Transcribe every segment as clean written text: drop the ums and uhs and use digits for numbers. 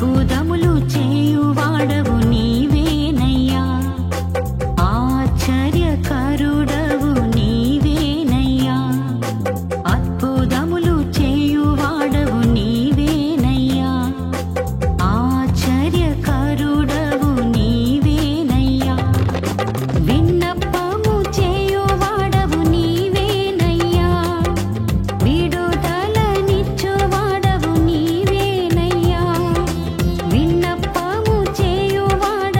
అద్భుతములు చేయువాడవు నీవేనయ్యా, ఆశ్చర్యకరుడవు నీవేనయ్యా, అద్భుతములు చేయువాడవు నీవేనయ్యా, ఆశ్చర్యకరుడవు నీవేనయ్యా, విన్నపము చేయువాడవు నీవేనయ్యా, విడుదలనిచ్చువాడవు నీవేనయ్యా, విన్నపము చేయువాడవు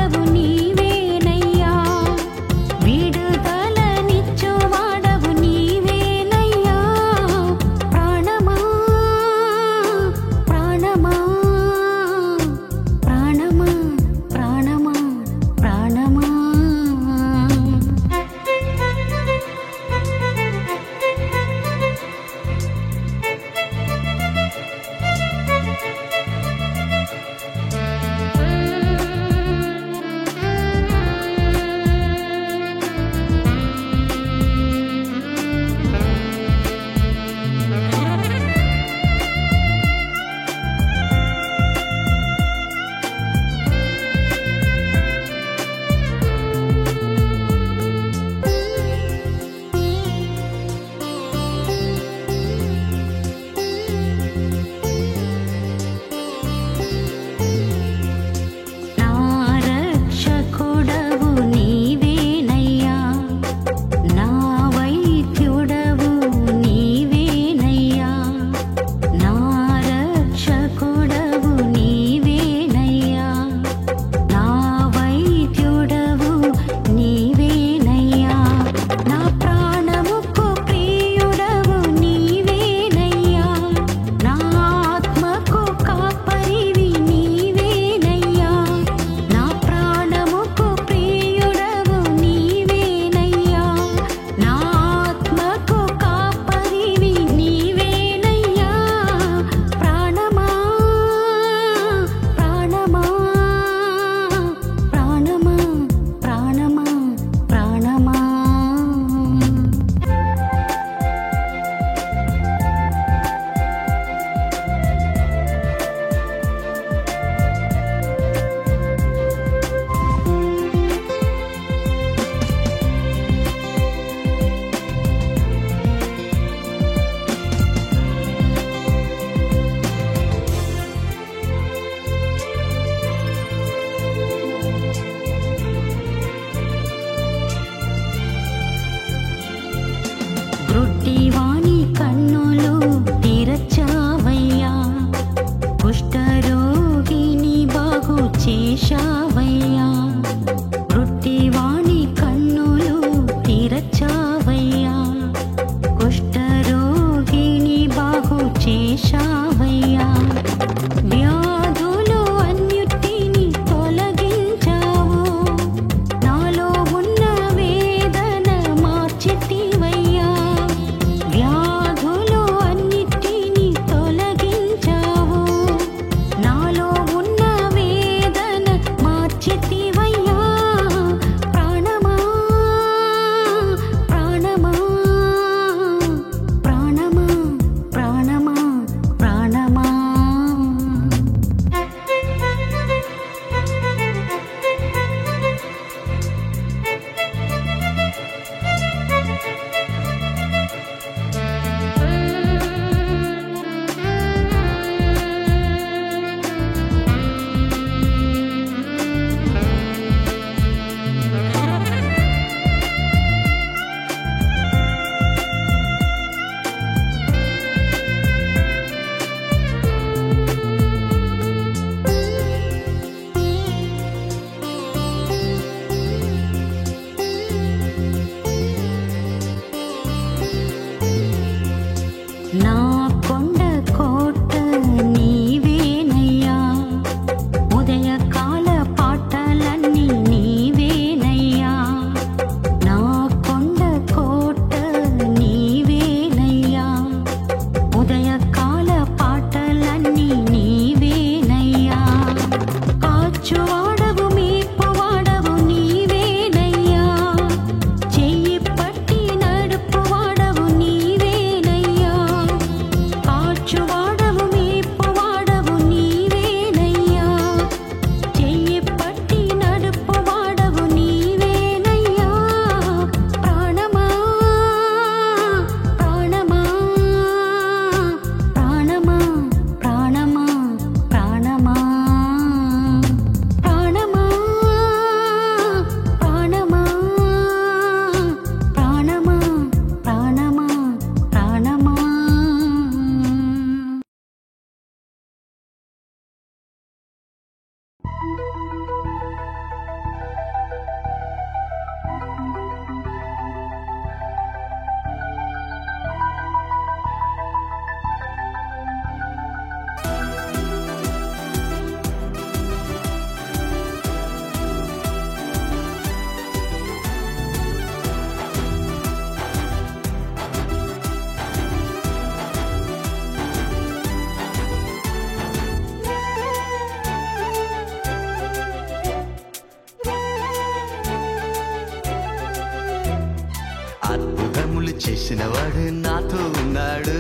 చేసినవాడు నాతో ఉన్నాడు,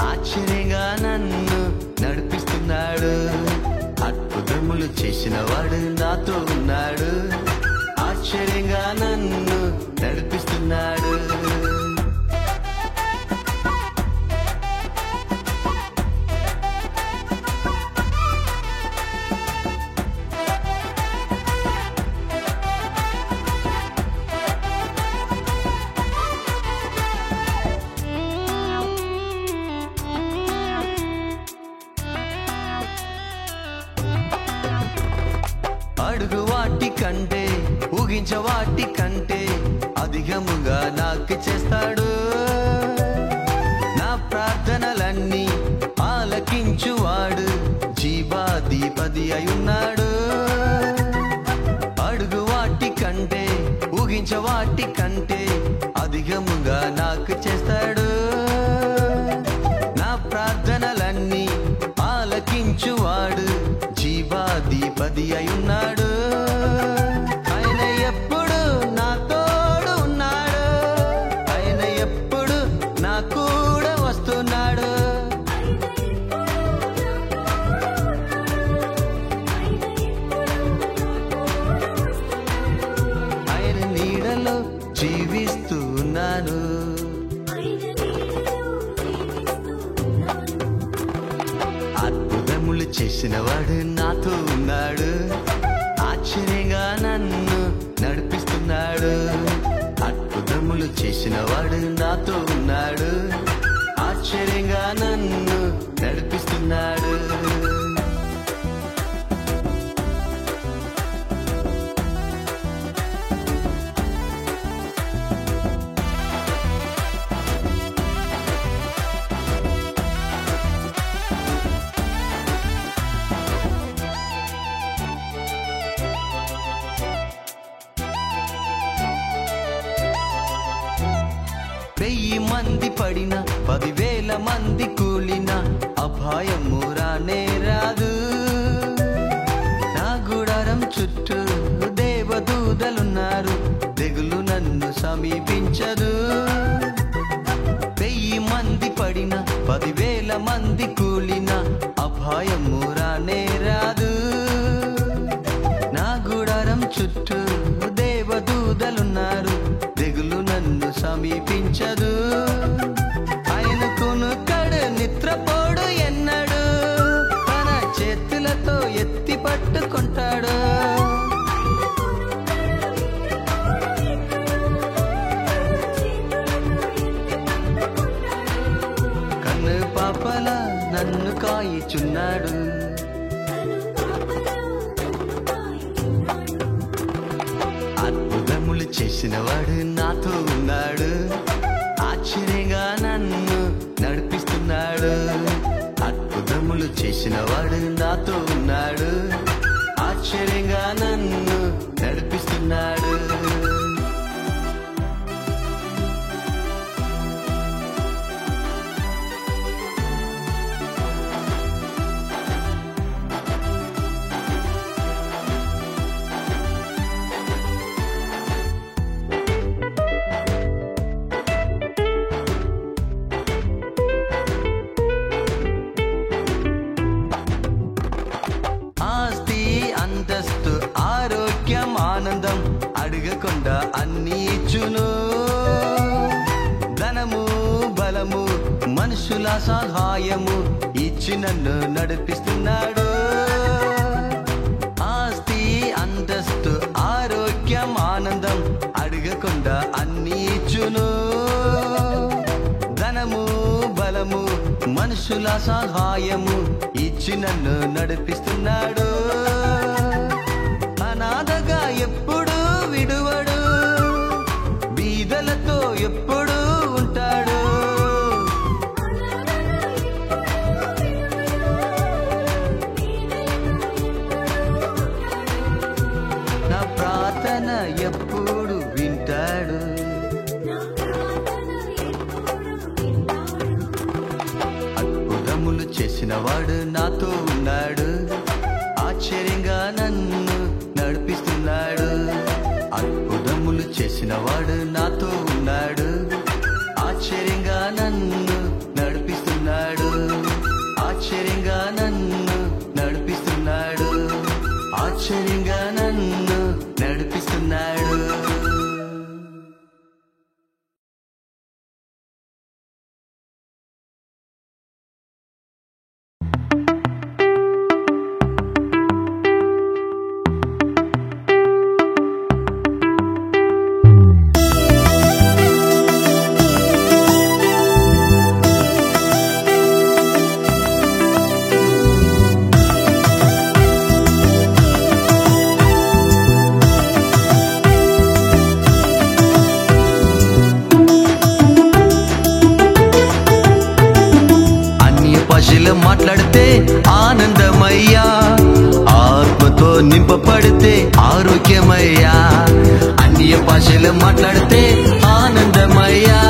ఆశ్చర్యంగా నన్ను నడిపిస్తున్నాడు. అద్భుతములు చేసినవాడు నాతో ఉన్నాడు, ఆశ్చర్యంగా నన్ను నడిపిస్తున్నాడు. అడుగు వాటి కంటే ఊగించ వాటి కంటే అధికముగా నాకు చేస్తాడు. నా ప్రార్థనలన్నీ ఆలకించువాడు, జీవాధిపతి అయున్నాడు. అడుగు వాటి కంటే ఊగించ వాటి కంటే అధికముగా నాకు చేస్తాడు. నా ప్రార్థనలన్నీ ఆలకించువాడు, జీవాధిపతి అయున్నాడు. ఆయన ఎప్పుడు నా తోడు ఉన్నాడు, ఆయన ఎప్పుడు నా కూడా వస్తున్నాడు. ఆయన నీడలో జీవిస్తూ ఉన్నాను. అద్భుతములు చేసినవాడు నాతో ఉన్నాడు, ఆశ్చర్యంగా నన్ను నడిపిస్తున్నాడు. అద్భుతములు చేసినవాడు నాతో ఉన్నాడు, ఆశ్చర్యంగా నన్ను నడిపిస్తున్నాడు. వెయ్యి మంది పడిన 10,000 మంది కూలిన అపాయము రానే రాదు. నా గుడారం చుట్టూ దేవదూతలున్నారు, తెగులు నన్ను సమీపించదు. 1000 మంది పడిన 10,000 మంది కూలిన అపాయము రానే రాదు. నా గుడారం చుట్టూ దేవదూతలున్నారు, తెగులు నన్ను సమీపించదు. ఆయన కునుకడు నిద్రపోడు ఎన్నడు, తన చేతులతో ఎత్తి పట్టుకుంటాడు. కన్ను పాపల నన్ను కాయిచున్నాడు. అద్భుతములు చేసినవాడు నాతో ఉన్నాడు, ఆశ్చర్యంగా నన్ను నడిపిస్తున్నాడు. అద్భుతములు చేసినవాడు నాతో ఉన్నాడు, ఆశ్చర్యంగా నన్ను నడిపిస్తున్నాడు. అంతస్తు ఆరోగ్యం ఆనందం అడగకుండా అన్ని ఇచ్చును. ధనము బలము మనుషుల సహాయము ఇచ్చి నన్ను నడిపిస్తున్నాడు. ఆస్తి అంతస్తు ఆరోగ్యం ఆనందం అడగకుండా అన్ని ఇచ్చును. ధనము బలము మనుషుల సహాయము ఇచ్చి నన్ను నడిపిస్తున్నాడు. అనాథగా ఎప్పుడు విడువడు, బీదలతో ఎప్పుడు ఉంటాడు. నా ప్రార్థన ఎప్పుడు వింటాడు. అద్భుతములు చేసినవాడు నాతో ఉన్నాడు, ఆశ్చర్యంగా నన్ను నడిపిస్తున్నాడు. అద్భుతములు చేసినవాడు నాతో ఉన్నాడు, ఆశ్చర్యంగా నన్ను నడిపిస్తున్నాడు, ఆశ్చర్యంగా నన్ను నడిపిస్తున్నాడు, ఆశ్చర్యంగా నన్ను నడిపిస్తున్నాడు. మాట్లాడితే ఆనందమయ్యా, ఆత్మతో నింపబడితే ఆరోగ్యమయ్యా. అన్య భాషలు మాట్లాడితే ఆనందమయ్యా,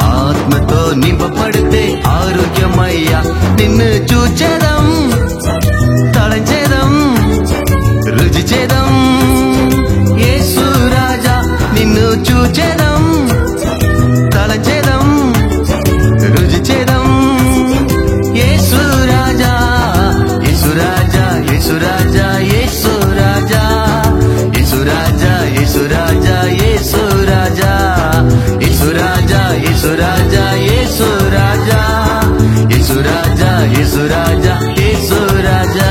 ఆత్మతో నింపబడితే ఆరోగ్యమయ్యా. నిన్ను చూచేదం, తలంచేదం, రుచి చేదం యేసు రాజా. నిన్ను చూచేదం, తలంచేదం, రుచి చేదం యేసు రాజా, యేసు రాజా, యేసు రాజా, యేసు రాజా, యేసు రాజా, యేసు రాజా, యేసు రాజా, యేసు రాజా, యేసు రాజా, యేసు రాజా, యేసు రాజా, యేసు రాజా, యేసు రాజా.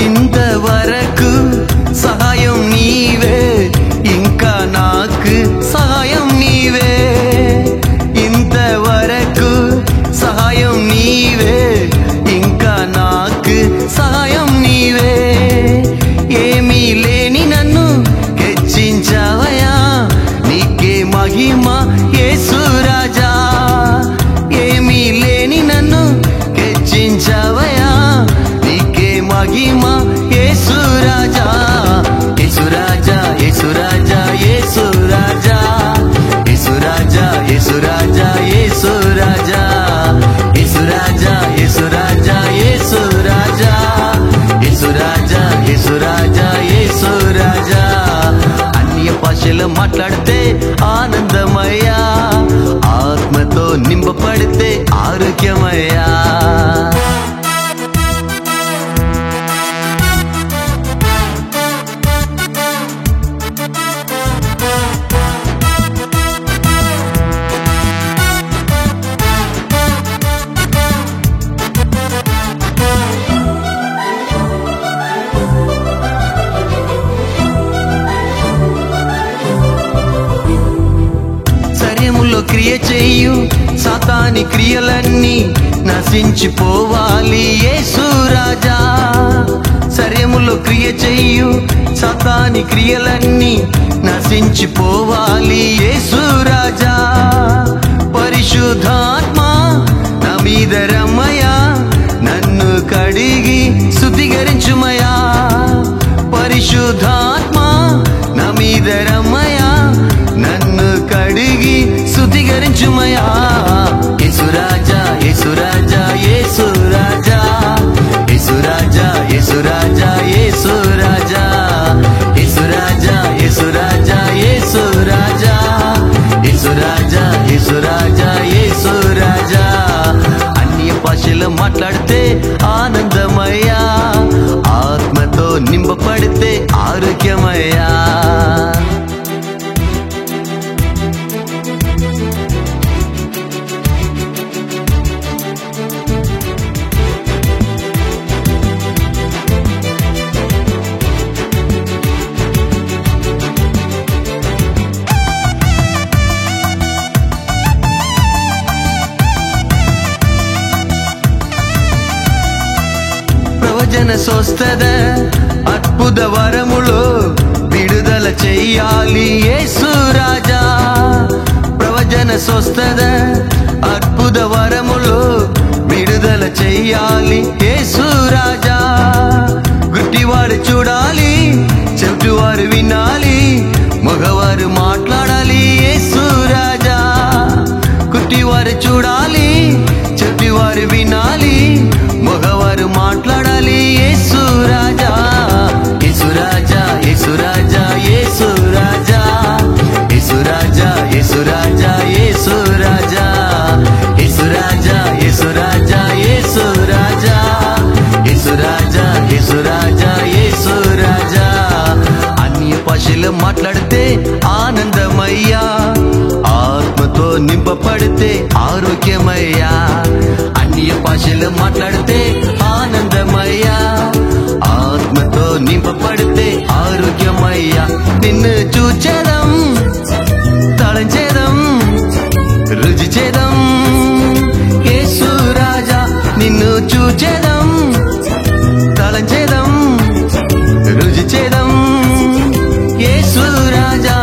ఇంతవరకు సహాయం నీవే, ఇంకా నాకు సహాయం నీవే. ఇంతవరకు సహాయం నీవే, ఇంకా నాకు సహాయం నీవే. ఏమీ లేని నన్ను హెచ్చించావయ్యా, నీకే మహిమ యేసు రాజా. ఏమీ లేని నన్ను హెచ్చించావయ్యా, మహిమ యేసు రాజా, యేసు రాజా, యేసు రాజా, యేసు రాజా, యేసు రాజా, యేసు రాజా, యేసు రాజా, యేసు రాజా, యేసు రాజా, యేసు రాజా, యేసు రాజా, యేసు రాజా, యేసు రాజా. అన్య భాషలు మాట్లాడితే ఆనందమయ్యా, ఆత్మతో నింపబడితే ఆరోగ్యమయ్యా. క్రియ చెయ్యు సాతాని క్రియలన్నీ నశించిపోవాలి యేసు రాజా. శరీరములో క్రియ చెయ్యు సాతాని క్రియలన్నీ నశించిపోవాలి యేసు రాజా. పరిశుద్ధాత్మ నా మీద రమ్మయ్యా, నన్ను కడిగి శుద్ధీకరించుమయ్యా. పరిశుద్ధాత్మ నా మీద రమ్మయ్యా, నన్ను కడిగి శుద్ధీకరించుమయ్యా. యేసు రాజా, యేసు రాజా, యేసు రాజా, యేసు రాజా, యేసు రాజా, యేసు రాజా, యేసు రాజా, యేసు రాజా, యేసు రాజా, యేసు రాజా, యేసు రాజా, యేసు రాజా. అన్య భాషలు మాట్లాడితే ఆనందమయ్యా, ఆత్మతో నింపబడితే ఆరోగ్యమయ్యా. ప్రవచన స్వస్థత అద్భుత వరములో విడుదల చెయ్యాలి యేసు రాజా. ప్రవచన స్వస్థత అద్భుత వరములో విడుదల చెయ్యాలి యేసు రాజా గుడ్డివారు చూడాలి చెవిటివారు వినాలి మగవారు మాట్లాడాలి యేసు రాజా గుడ్డివారు చూడాలి చెవిటివారు వినాలి మగవారు మాట్లాడాలి యేసు రాజా యేసు రాజా యేసు రాజా యేసు రాజా యేసు రాజా యేసు రాజా యేసు రాజా యేసు రాజా యేసు రాజా యేసు రాజా యేసు రాజా యేసు రాజా యేసు రాజా అన్య భాషలు మాట్లాడితే ఆనందమయ్యా ఆత్మతో నింపబడితే ఆరోగ్యమయ్యా అన్య భాషలు మాట్లాడితే ఆనందమయ్యా ఆత్మతో నింపబడితే ఆరోగ్యమయ్యా నిన్ను చూచేదం తలంచేదం రుచి చేదం యేసు రాజా నిన్ను చూచేదం తలంచేదం రుచి చేదం యేసు రాజా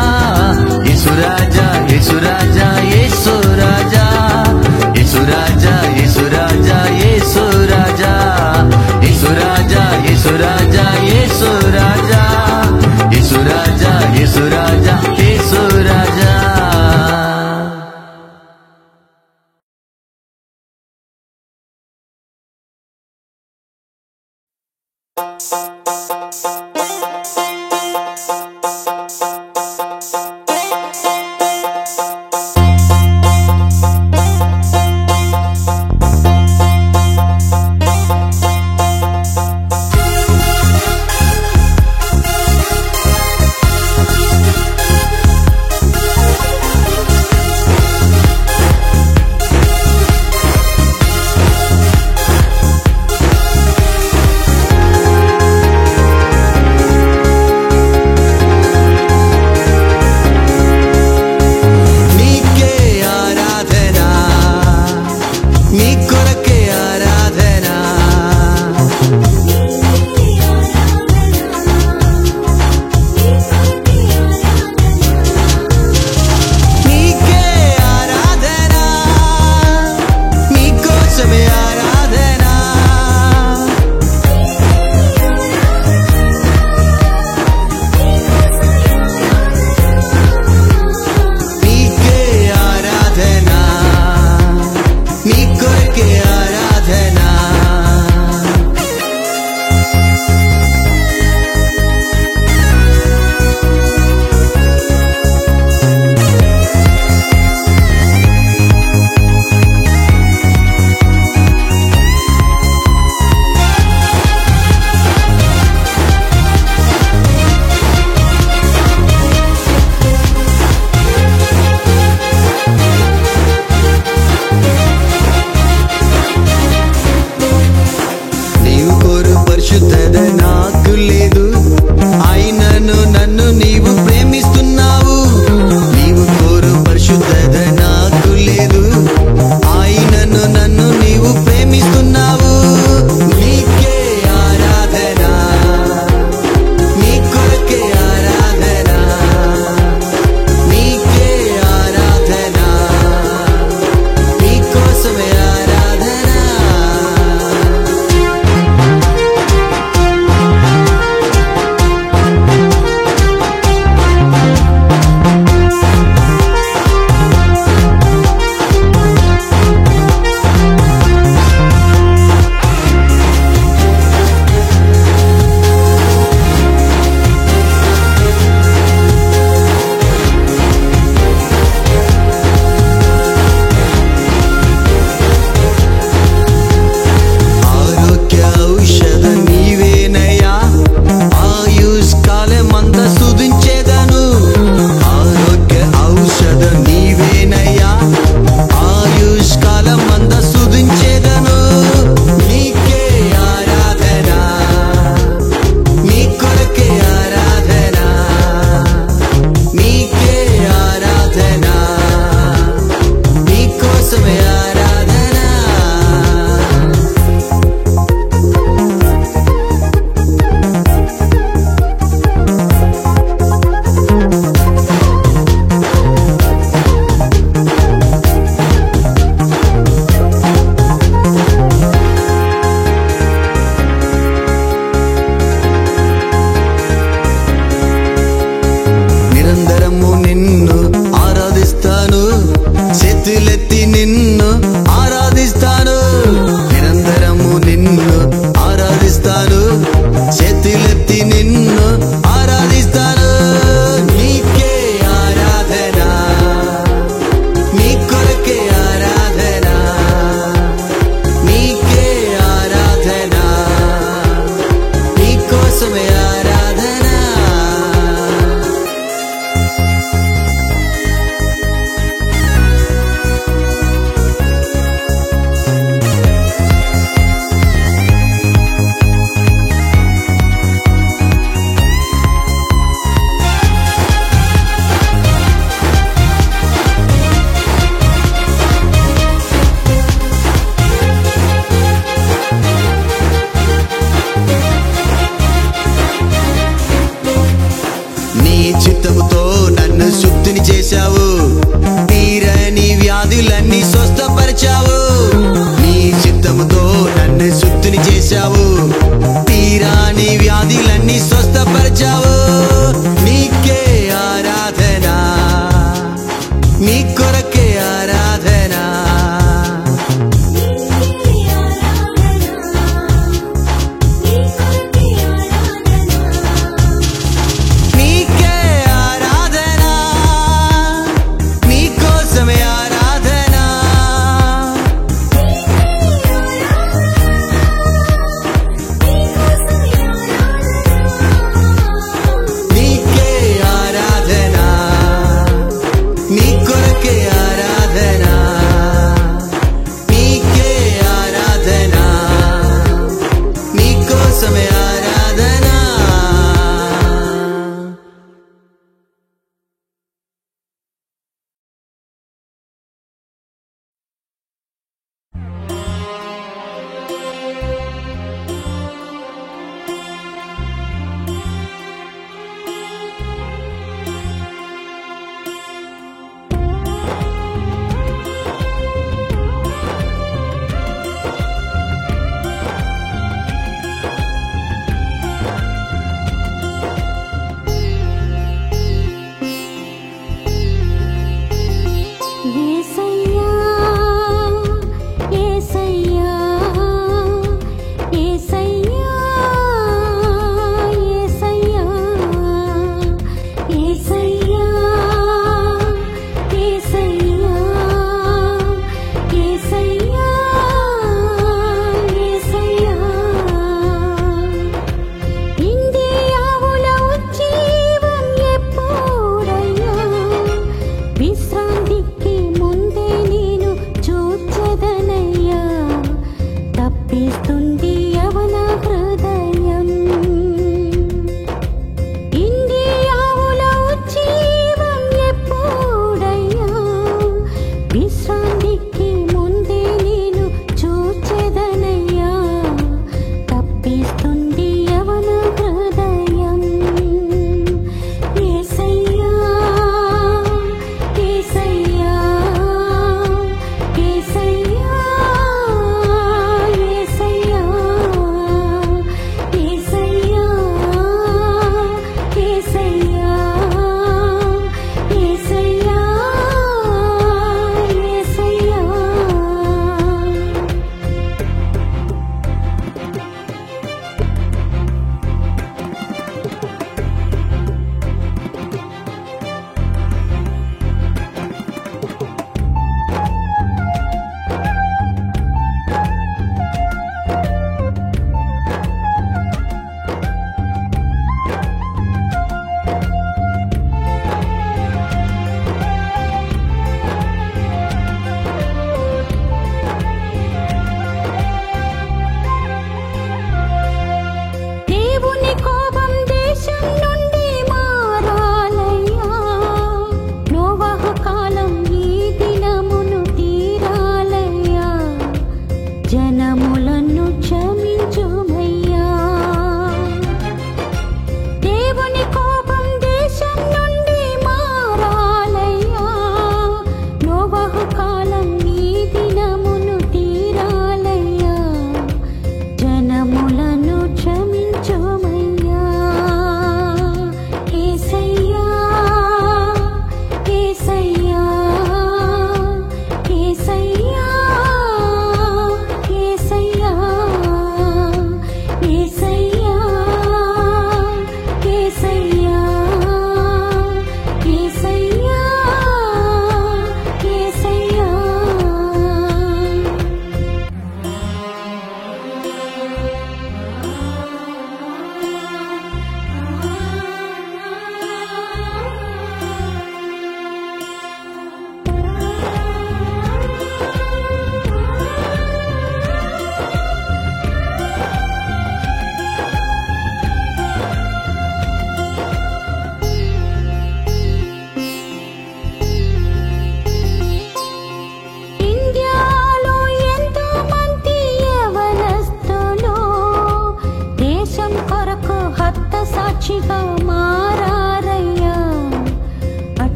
యేసు రాజా యేసు రాజా యేసు రాజా యేసు రాజా యేసు రాజా యేసు రాజా యేసు రాజా యేసు రాజా యేసు రాజా యేసు రాజా యేసు రాజా యేసు రాజా చేశావు, తీరని వ్యాధులన్నీ స్వస్థపరిచావు. నీ చిత్తముతో నన్ను శుద్ధిని చేశావు, తీరాని వ్యాధులన్నీ స్వస్థపరిచావు. నీకే ఆరాధన, నీ కొరకే ఆరాధన. నీకే ఆరాధన, నీ కోసమే ఆరాధన. నీకే ఆరాధన, నీ కొరకే ఆరాధన. నీకే ఆరాధన, నీ కోసమే ఆరాధన. యేసయ్యా యేసయ్యా యేసయ్యా యేసయ్యా యేసయ్యా యేసయ్యా యేసయ్యా యేసయ్యా ఇండియావుల ఉజ్జీవం ఎప్పుడయ్యా విశ్రాంతికి ముందే నేను చూచెదనయ్యా తప్పిస్తుంది యవన హృదయం ఇండియావుల ఉజ్జీవం ఎప్పుడయ్యా విశ్రాంతికి ముందే నేను చూచెదనయ్యా తప్పిస్తుంది యవన హృదయం యేసయ్యా యేసయ్యా యేసయ్యా యేసయ్యా యేసయ్యా యేసయ్యా యేసయ్యా యేసయ్యా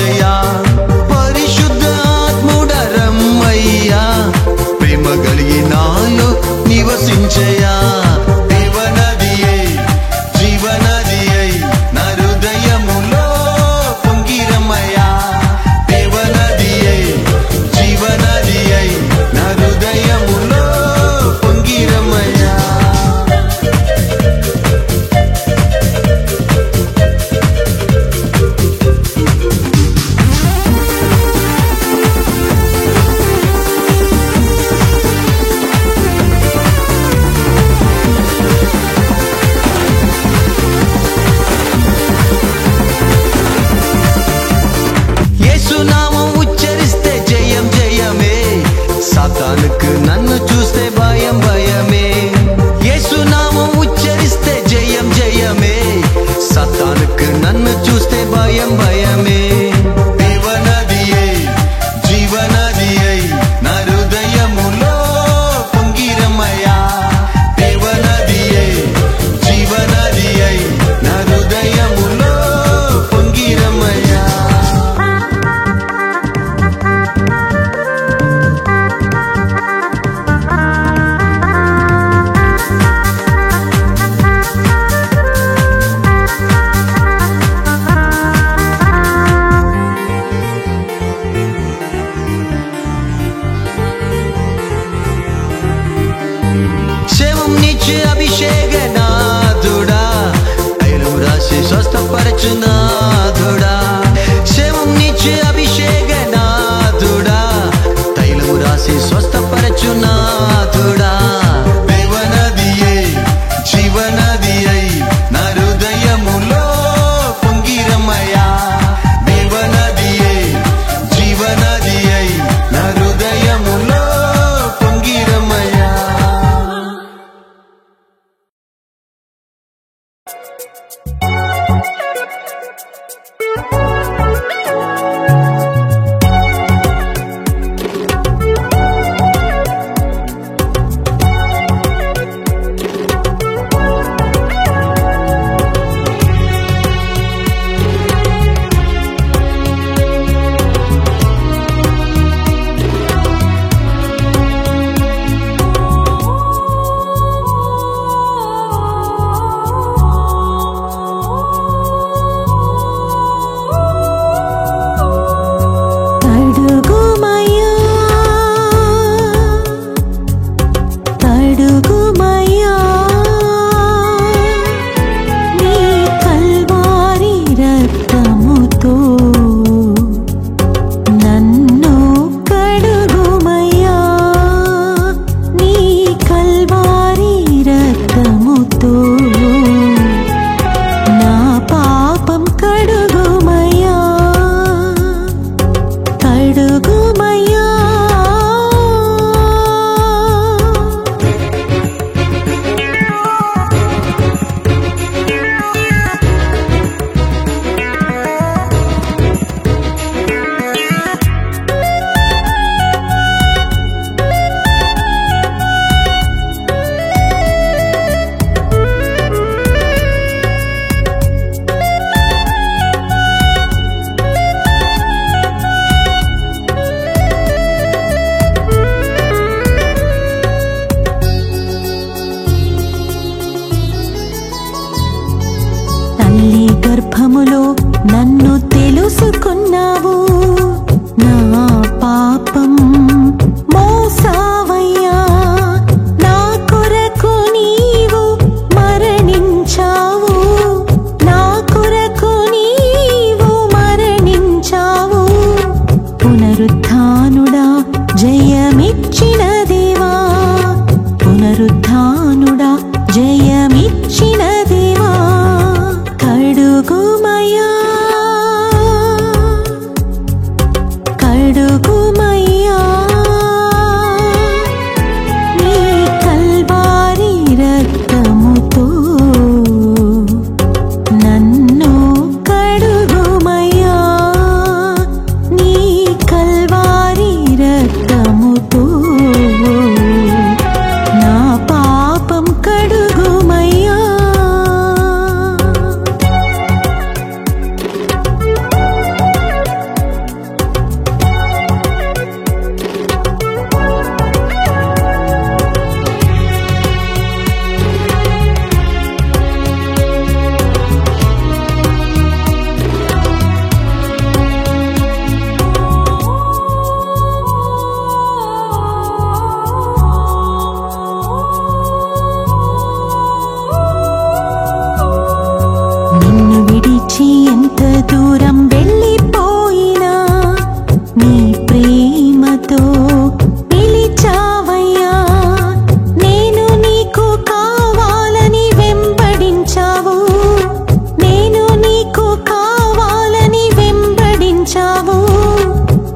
నివసించయా పరిశుద్ధ ఆత్ముడ రమ్మయ్యా ప్రేమ కలిగి నాలో నివసించయా దేవనదియై జీవనదియై నా హృదయములో పొంగిరమ్మయ్యా దేవనదియై జీవనదియై నా హృదయములో పొంగిరమ్మయ్యా యేసునామం ఉచ్చరిస్తే జయం జయమే సాతానుకు నన్ను చూస్తే భయం భయమే యేసునామం ఉచ్చరిస్తే జయం జయమే సాతానుకు నన్ను చూస్తే భయం భయమే దేవనదియై జీవనదియై నా హృదయములో పొంగిరమ్మయ్యా దేవనదియై జీవనదియై నా హృదయములో పొంగిరమ్మయ్యా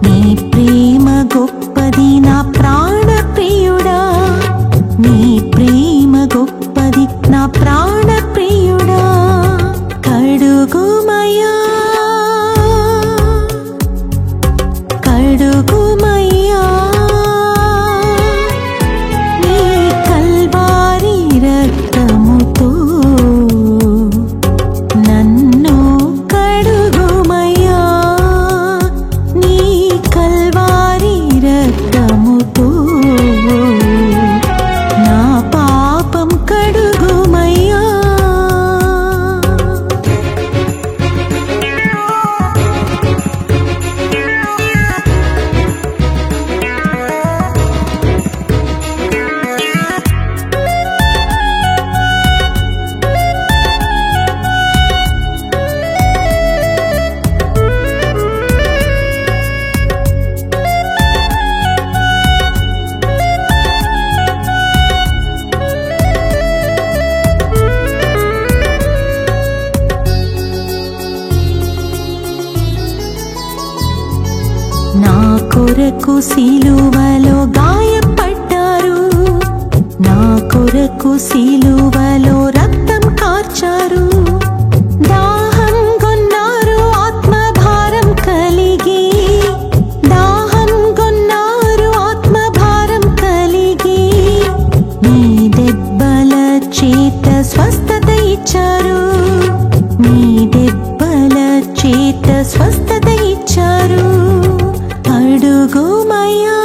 నీ ప్రేమ గొప్పది నా ప్రాణ ప్రియుడా, నీ ప్రేమ గొప్పది నా ప్రాణ ప్రియుడా. కడుగుమయ్యా కడుగుమయ్యా నీ కల్వారి రక్తముతో నన్ను కడుగుమయ్యా, నీ కల్వారి రక్తముతో నా పాపం కడుగుమయ్యా. నా కొరకు సిలువలో గాయపడ్డారు, నా కొరకు సిలువలో రక్తం కార్చారు. దాహం గొన్నారు ఆత్మభారం కలిగి, దాహం గొన్నారు ఆత్మభారం కలిగి. నీ దెబ్బల చేత స్వస్థత ఇచ్చారు, నీ దెబ్బల చేత స్వస్థత ఇచ్చారు. కడుగుమయ్యా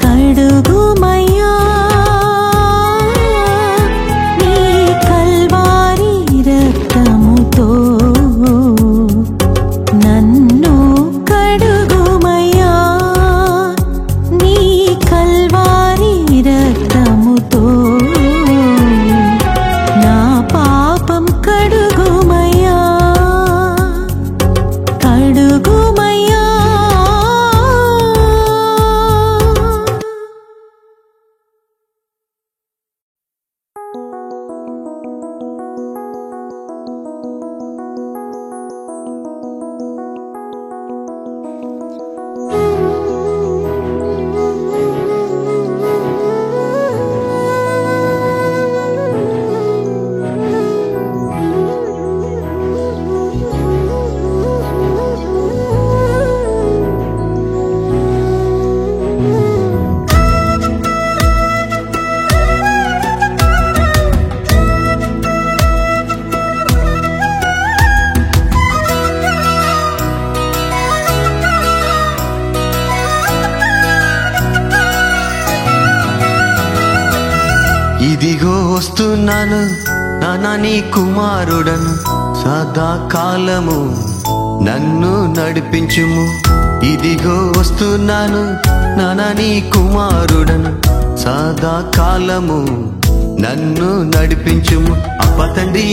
కడుగుమయ్యా నీ కల్వారి రక్తముతో నన్ను కడుగుమయ్యా, నీ కల్వారి రక్తముతో నా పాపం కడుగుమయ్యా కడుగుమయ్యా. ఇదిగో వస్తున్నాను నానా నీ కుమారుడను, సదాకాలము నన్ను నడిపించుము. ఇదిగో వస్తున్నాను నానా నీ కుమారుడను, సదాకాలము నన్ను నడిపించుము. అప్ప తండ్రి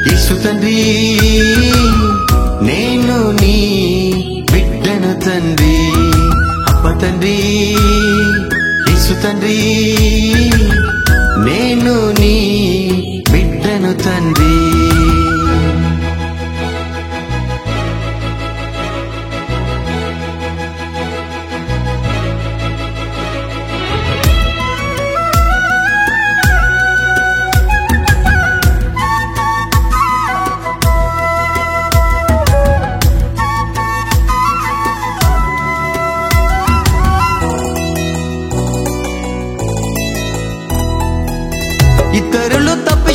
యేసు తండ్రి నేను నీ బిడ్డను తండ్రి. అప్ప తండ్రి యేసు తండ్రి నేను నీ బిడ్డను తండ్రి. ఇతరులు తప్పి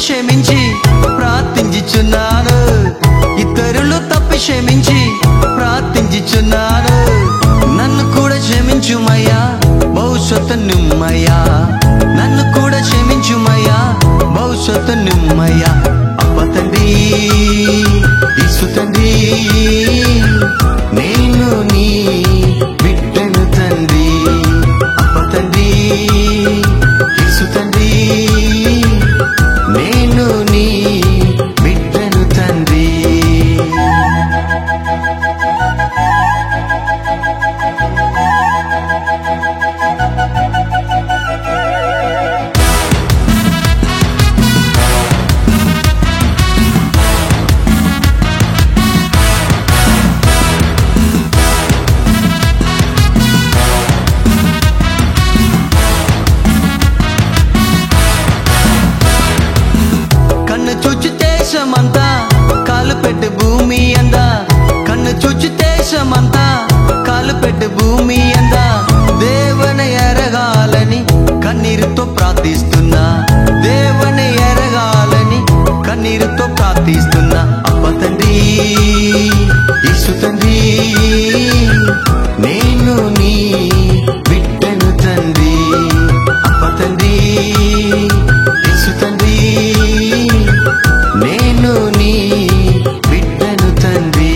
పెట్టు భూమి అందా కన్ను చూచి దేశమంతా కాలు పెట్టు భూమి అందా దేవుని ఎరగాలని కన్నీరుతో ప్రార్థిస్తున్నా దేవుని ఎరగాలని కన్నీరుతో ప్రార్థిస్తున్నా అప్ప తండ్రి యేసు తండ్రి నేను నీ బిడ్డను తండ్రి అప్ప తండ్రి యేసు తండ్రి నేను నీ బిడ్డను తండ్రి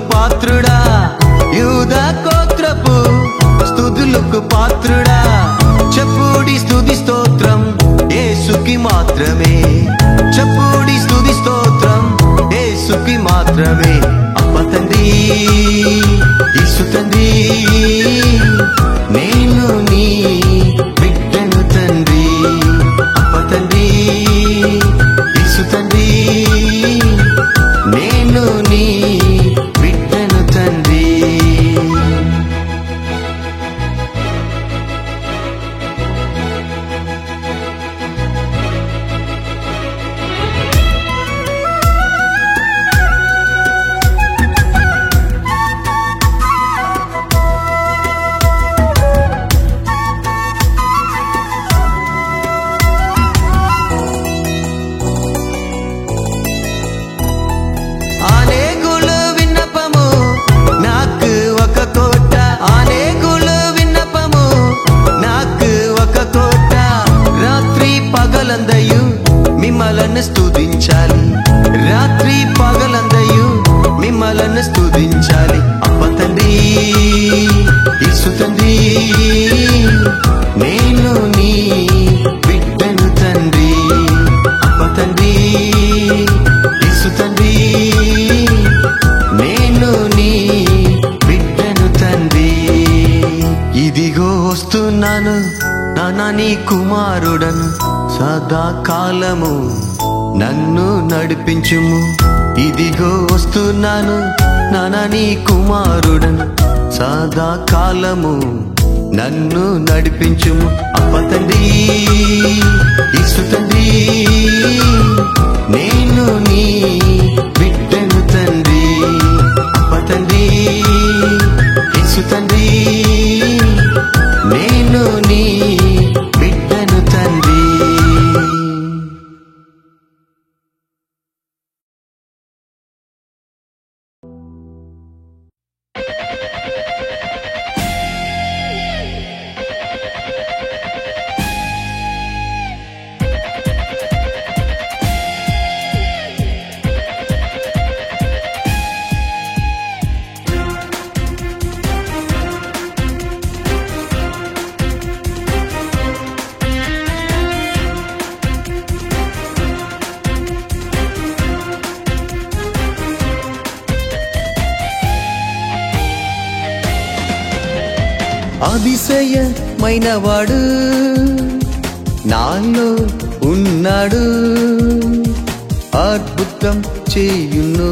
పాత్రుడా యూదా గోత్రపు స్తుతులకు పాత్రుడా చెప్పుడి స్తుతి స్తోత్రం యేసుకి మాత్రమే చెప్పుడి స్తుతి స్తోత్రం యేసుకి మాత్రమే అప్ప తండ్రి యేసు తండ్రి నేను నీ బిడ్డను తండ్రి అప్ప తండ్రి యేసు తండ్రి నేను నీ మిమ్మలను స్తుతించాలి రాత్రి పగలందయు మిమ్మలను స్తుతించాలి అప్ప తండ్రి యేసు తండ్రి నేను నీ బిడ్డను తండ్రి అప్ప తండ్రి యేసు తండ్రి నేను నీ బిడ్డను తండ్రి ఇదిగో వస్తున్నాను నానా నీ కుమారుడను సదాకాలము నన్ను నడిపించుము ఇదిగో వస్తున్నాను నానా నీ కుమారుడను సదాకాలము నన్ను నడిపించుము అప్ప తండ్రి యేసు తండ్రి నేను నీ బిడ్డను తండ్రి అప్ప తండ్రి యేసు తండ్రి నేను నీ బిడ్డను తండ్రి అతిశయమైనవాడు నాలో ఉన్నాడు అద్భుతం చేయును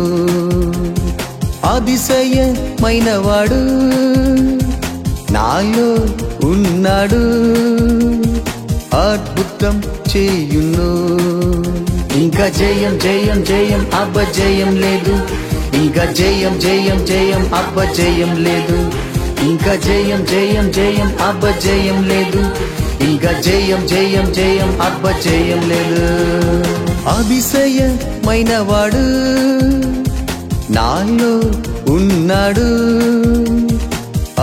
అతిశయమైనవాడు నాలో ఉన్నాడు అద్భుతం చేయును ఇంకా జయం జయం జయం అబ్బ జయం లేదు ఇంకా జయం జయం జయం అబ్బ జయం లేదు ఇంకా జయం జయం జయం అబ్బ జయం లేదు ఇంకా జయం జయం జయం అబ్బ జయం లేదు అతిశయమైనవాడు నాలో ఉన్నాడు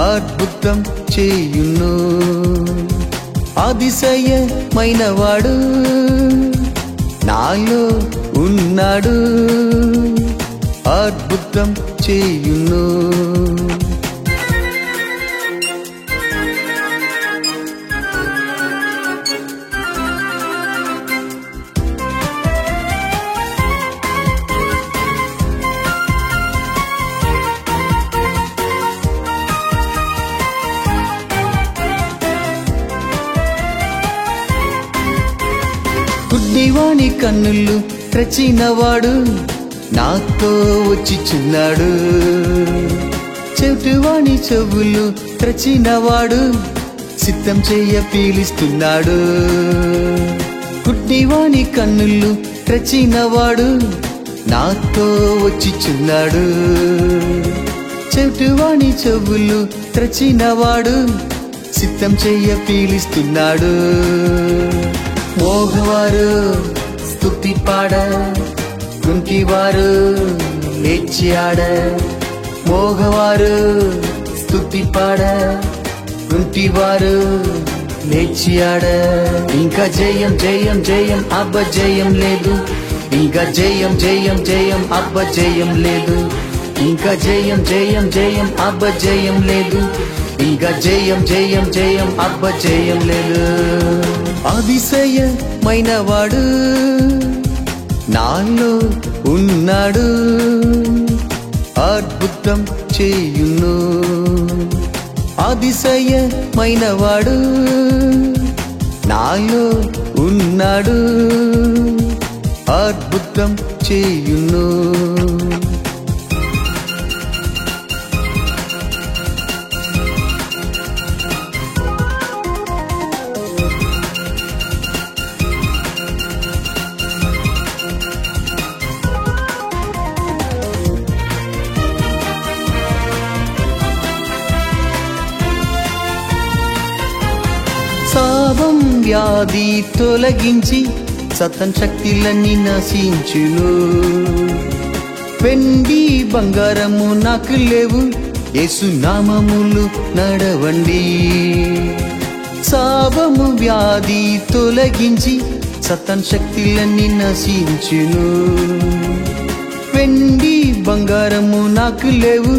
అద్భుతం చేయును అతిశయమైనవాడు నాలో ఉన్నాడు అద్భుతం చేయును గుడ్డివాని కన్నులు తెచ్చినవాడు నాతో వచ్చిచున్నాడు. చెవిటివాని చెవులు తెచ్చినవాడు సిద్ధం చెయ్య పీలిస్తున్నాడు. గుడ్డివాని కన్నులు తెచ్చినవాడు నాతో వచ్చిచున్నాడు. చెవిటివాని చెవులు తెచ్చినవాడు సిద్ధం చెయ్య పీలిస్తున్నాడు. మోగవారు స్తుతి పాడ, కుంటివారు లేచి ఆడ. మోగవారు స్తుతి పాడ, కుంటివారు లేచి ఆడ. ఇంకా జయం జయం జయం అబ్బ జయం లేదు. ఇంకా జయం జయం జయం అబ్బ జయం లేదు. ఇంకా జయం జయం జయం అబ్బ జయం లేదు. ఇంకా జయం జయం జయం అబ్బ జయం లేదు. అతిశయమైన వాడు నాలో ఉన్నాడు, అద్భుతం చేయును. అతిశయమైన వాడు నాలో ఉన్నాడు, అద్భుతం చేయును. శాపం వ్యాధి తొలగించి సతన్ శక్తులన్నీ నశించును. వెండి బంగారము నాకు లేవు, యేసు నామములు నడవండి. శాపము వ్యాధి తొలగించి సతన్ శక్తులన్నీ నశించును. వెండి బంగారము నాకు లేవు,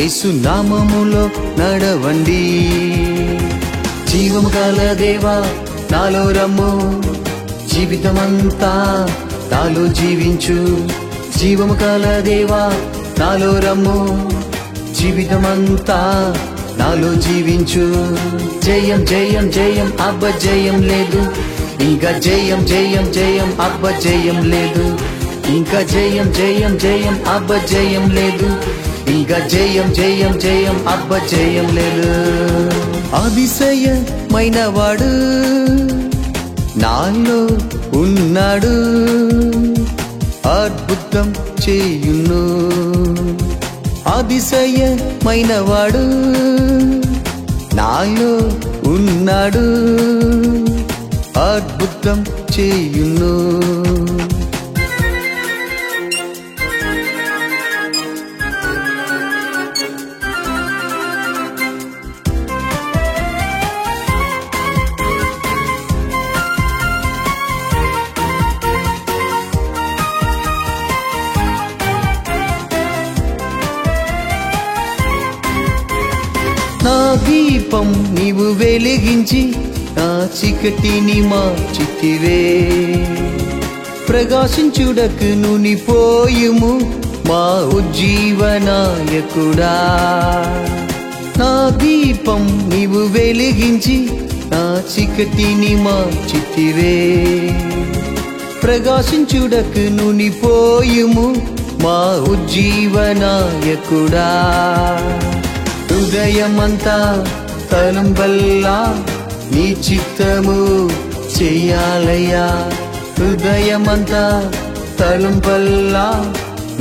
యేసు నామములో నడవండి. జీవము గల దేవా నాలో రమ్ము, జీవితమంతా నాలో జీవించు. జీవము గల దేవా నాలో రమ్ము, జీవితమంతా నాలో జీవించు. జయం జయం జయం అబ్బ జయం లేదు. ఇంకా జయం జయం జయం అబ్బ జయం లేదు. ఇంకా జయం జయం జయం అబ్బ జయం లేదు. ఇంకా జయం జయం జయం అబ్బ జయం లేదు. అతిశయమైన వాడు నాలో ఉన్నాడు, అద్భుతం చేయును. అతిశయమైన వాడు నాలో ఉన్నాడు, అద్భుతం చేయును. నా దీపం నీవు వెలిగించి నా చీకటిని మార్చితివే. ప్రకాశించుటకు నూనిపోయుము మా ఉజ్జీవనాయకుడా. నా దీపం నీవు వెలిగించి నా చీకటిని మార్చితివే. ప్రకాశించుటకు నూనిపోయుము మా ఉజ్జీవనాయకుడా. హృదయమంతా తలంబల్లా నీ చిత్తము చెయ్యాలయ్యా. హృదయమంతా తలంబల్లా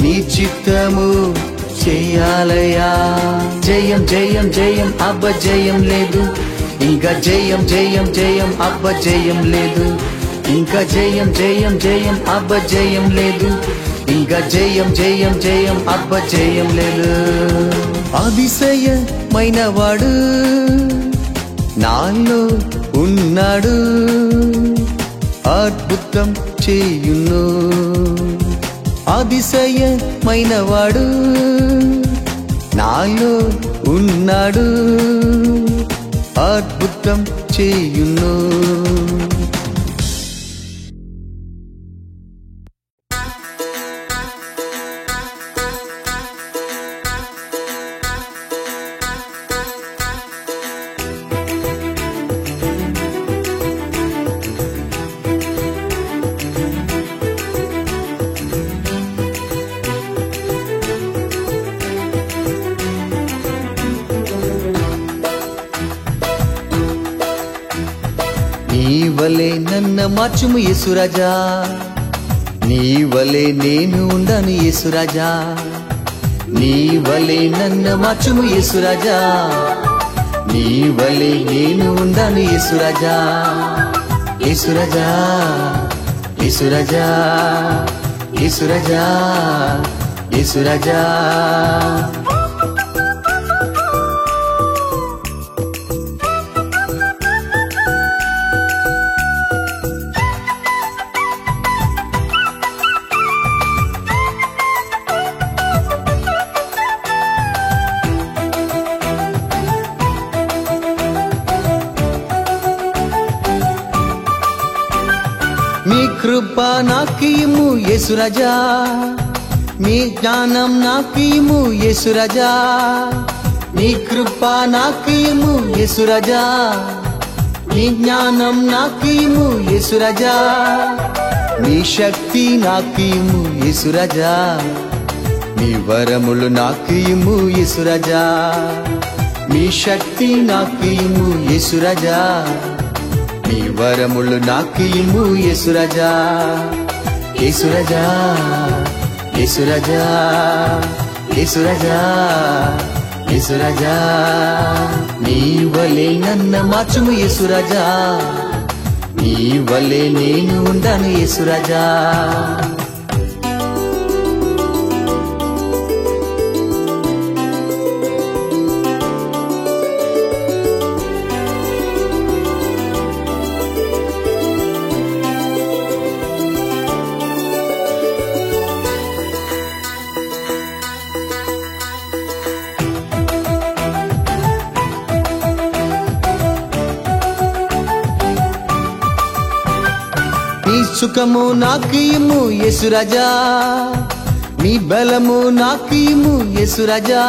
నీ చిత్తము చెయ్యాలయ్యా. జయం జయం జయం అబ్బ జయం లేదు. ఇంకా జయం జయం జయం అబ్బ జయం లేదు. ఇంకా జయం జయం జయం అబ్బ జయం లేదు. ఇంకా జయం జయం జయం అబ్బ జయం లేదు. అతిశయమైన వాడు నాలో ఉన్నాడు, అద్భుతం చేయును. అతిశయమైన వాడు నాలో ఉన్నాడు, అద్భుతం చేయును. వలే నన్ను మార్చుము యేసురాజా, నీ వలే నేను ఉండను యేసురాజా, నీ వలే నన్ను మార్చుము యేసురాజా, నీ వలే నేను ఉండను యేసురాజా, యేసురాజా యేసురాజా యేసురాజా యేసురాజా. మీ కృప నాకిము యేసురాజా, మీ జ్ఞానం నాకిము యేసురాజా, మీ కృప నాకిము యేసురాజా, మీ జ్ఞానం నాకిము యేసురాజా, మీ శక్తి నాకిము యేసురాజా, మీ వరములు నాకిము యేసురాజా, మీ శక్తి నాకిము యేసురాజా, మీ వరములు నాకిము యేసురాజా, యేసురాజా యేసురాజా యేసురాజా యేసురాజా. నీ వలే నన్ను మార్చుము యేసురాజా, నీ వలే నేను ఉండను యేసురాజా. మీ సుఖము నాకిము యేసురాజా, మీ బలము నాకిము యేసురాజా,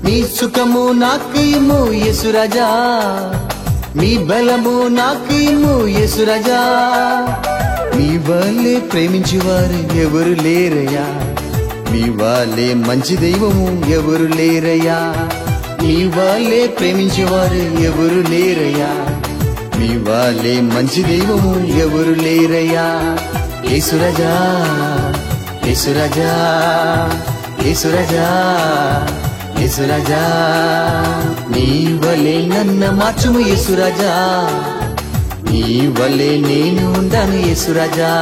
మీ సుఖము నాకిము యేసురాజా, మీ బలము నాకిము యేసురాజా. మీ వలే ప్రేమించేవారు ఎవరు లేరయ్యా, మీ వలే మంచి దైవము ఎవరు లేరయ్యా, మీ వలే ప్రేమించేవారు ఎవరు లేరయ్యా, మీ వలే మంచి దైవము ఎవరు లేరయ్యా. యేసురాజా యేసురాజా యేసురాజా యేసురాజా. నీ వలే నన్ను మార్చుము యేసురాజా, నీ వలే నేను ఉండను యేసురాజా.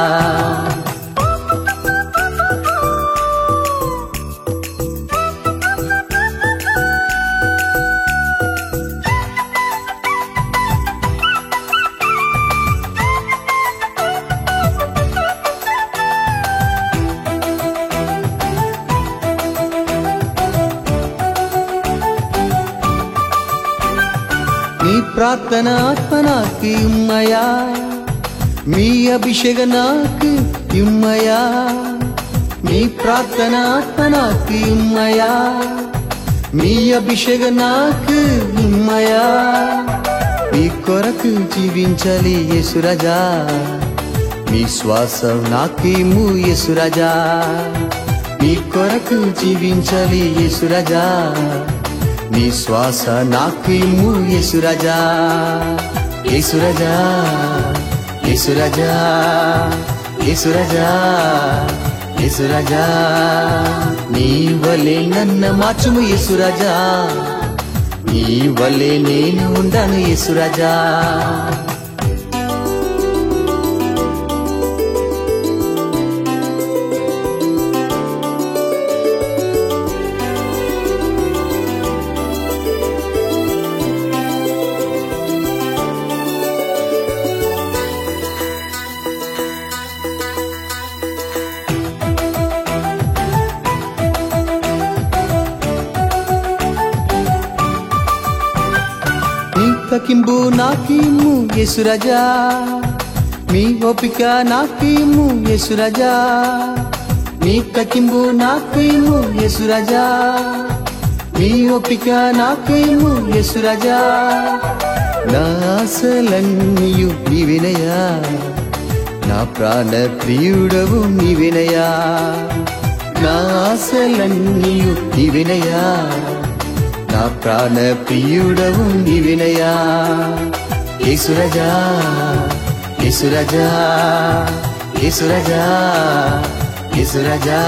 మీ ప్రార్థన ఆత్మ నాకు ఇమ్మయా, మీ అభిషేక నాకు ఇమ్మయా, మీ ప్రార్థన ఆత్మ నాకు ఇమ్మయా, మీ అభిషేక నాకు ఇమ్మయా. మీ కొరకు జీవించాలి యేసురాజా, మీ శ్వాస నాకిము యేసురాజా, మీ కొరకు జీవించాలి యేసురాజా, మీ శ్వాస నాకిము యేసురాజా, యేసురాజా యేసురాజా యేసురాజా యేసురాజా. నీ వలే నన్ను మార్చుము యేసురాజా, నీ వలే నేను ఉండను యేసురాజా. మీ తకింబు నాకిము యేసురాజా, మీ ఓపిక నాకిము యేసురాజా, మీ తకింబు నాకిము యేసురాజా, మీ ఓపిక నాకిము యేసురాజా. నా ఆశలన్నీయు నీవేనయ్యా, నా ప్రాణ ప్రియుడవు నీవేనయ్యా, నా ఆశలన్నీయు నీవేనయ్యా, నా ప్రాణ ప్రియుడవు నీవేనయ్యా. యేసురాజా యేసురాజా యేసురాజా యేసురాజా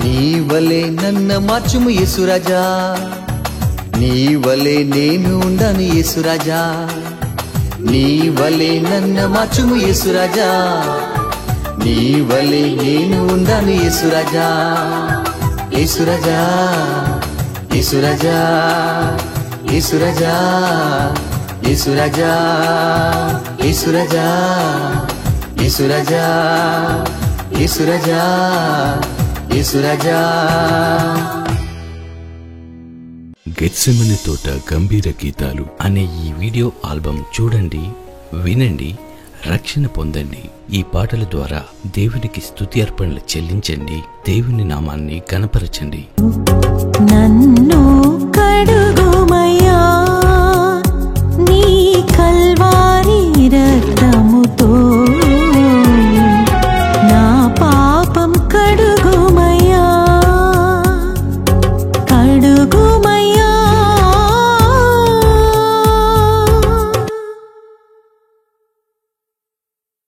నీ వలే నన్ను మార్చుము యేసురాజా నీ వలే నేను ఉండాను యేసురాజా నీ వలే నన్ను మార్చుము యేసురాజా నీ వలే నేను ఉండాను యేసురాజా యేసురాజా యేసురాజా యేసురాజా యేసురాజా యేసురాజా యేసురాజా యేసురాజా యేసురాజా గెత్సెమనే తోట గంభీర గీతాలు అనే ఈ వీడియో ఆల్బమ్ చూడండి, వినండి, రక్షణ పొందండి. ఈ పాటల ద్వారా దేవునికి స్తుతి అర్పణలు చెల్లించండి, దేవుని నామాన్ని గణపరచండి. నన్ను కడుగు